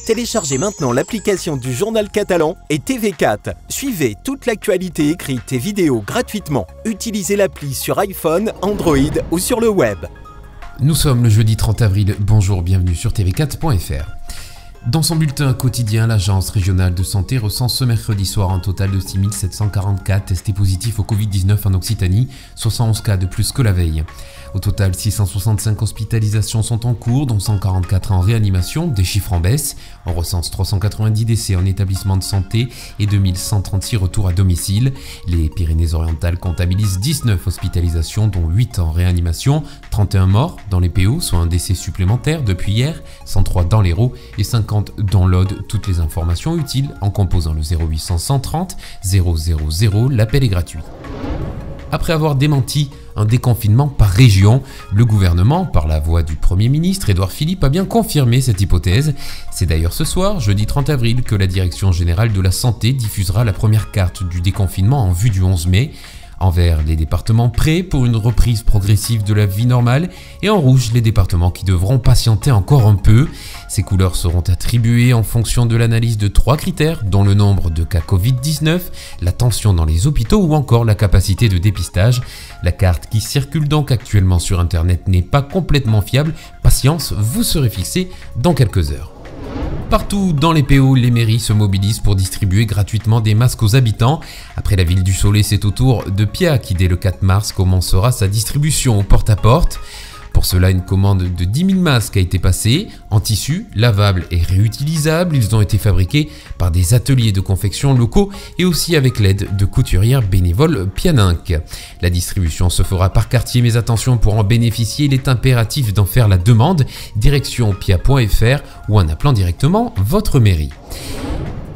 Téléchargez maintenant l'application du Journal Catalan et TV4. Suivez toute l'actualité écrite et vidéo gratuitement. Utilisez l'appli sur iPhone, Android ou sur le web. Nous sommes le jeudi 30 avril. Bonjour, bienvenue sur tv4.fr. Dans son bulletin quotidien, l'Agence régionale de santé recense ce mercredi soir un total de 6 744 testés positifs au Covid-19 en Occitanie, 71 cas de plus que la veille. Au total, 665 hospitalisations sont en cours, dont 144 en réanimation, des chiffres en baisse. On recense 390 décès en établissement de santé et 2136 retours à domicile. Les Pyrénées-Orientales comptabilisent 19 hospitalisations, dont 8 en réanimation, 31 morts dans les PO, soit un décès supplémentaire depuis hier, 103 dans l'Hérault et 50 dans l'Aude. Toutes les informations utiles en composant le 0800 130 000, l'appel est gratuit. Après avoir démenti un déconfinement par région, le gouvernement, par la voix du Premier ministre Édouard Philippe, a bien confirmé cette hypothèse. C'est d'ailleurs ce soir, jeudi 30 avril, que la Direction générale de la santé diffusera la première carte du déconfinement en vue du 11 mai. En vert, les départements prêts pour une reprise progressive de la vie normale et en rouge, les départements qui devront patienter encore un peu. Ces couleurs seront attribuées en fonction de l'analyse de 3 critères, dont le nombre de cas Covid-19, la tension dans les hôpitaux ou encore la capacité de dépistage. La carte qui circule donc actuellement sur Internet n'est pas complètement fiable. Patience, vous serez fixé dans quelques heures. Partout dans les PO, les mairies se mobilisent pour distribuer gratuitement des masques aux habitants. Après la ville du Soleil, c'est au tour de Pia qui, dès le 4 mars, commencera sa distribution au porte-à-porte. Pour cela, une commande de 10 000 masques a été passée, en tissu, lavable et réutilisable. Ils ont été fabriqués par des ateliers de confection locaux et aussi avec l'aide de couturières bénévoles Pianinck. La distribution se fera par quartier, mais attention, pour en bénéficier, il est impératif d'en faire la demande, direction pia.fr ou en appelant directement votre mairie.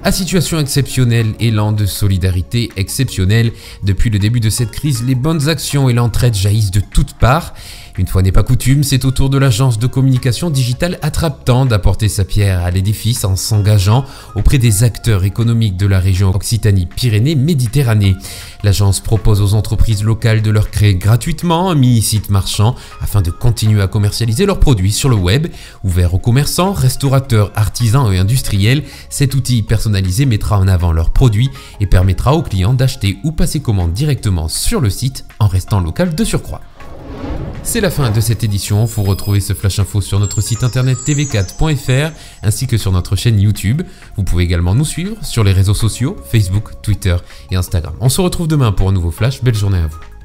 À situation exceptionnelle, élan de solidarité exceptionnel. Depuis le début de cette crise, les bonnes actions et l'entraide jaillissent de toutes parts. Une fois n'est pas coutume, c'est au tour de l'agence de communication digitale Attrape-Temps d'apporter sa pierre à l'édifice en s'engageant auprès des acteurs économiques de la région Occitanie-Pyrénées-Méditerranée. L'agence propose aux entreprises locales de leur créer gratuitement un mini-site marchand afin de continuer à commercialiser leurs produits sur le web. Ouvert aux commerçants, restaurateurs, artisans et industriels, cet outil personnalisé mettra en avant leurs produits et permettra aux clients d'acheter ou passer commande directement sur le site en restant local de surcroît. C'est la fin de cette édition. Vous retrouvez ce flash info sur notre site internet tv4.fr ainsi que sur notre chaîne YouTube. Vous pouvez également nous suivre sur les réseaux sociaux, Facebook, Twitter et Instagram. On se retrouve demain pour un nouveau flash. Belle journée à vous.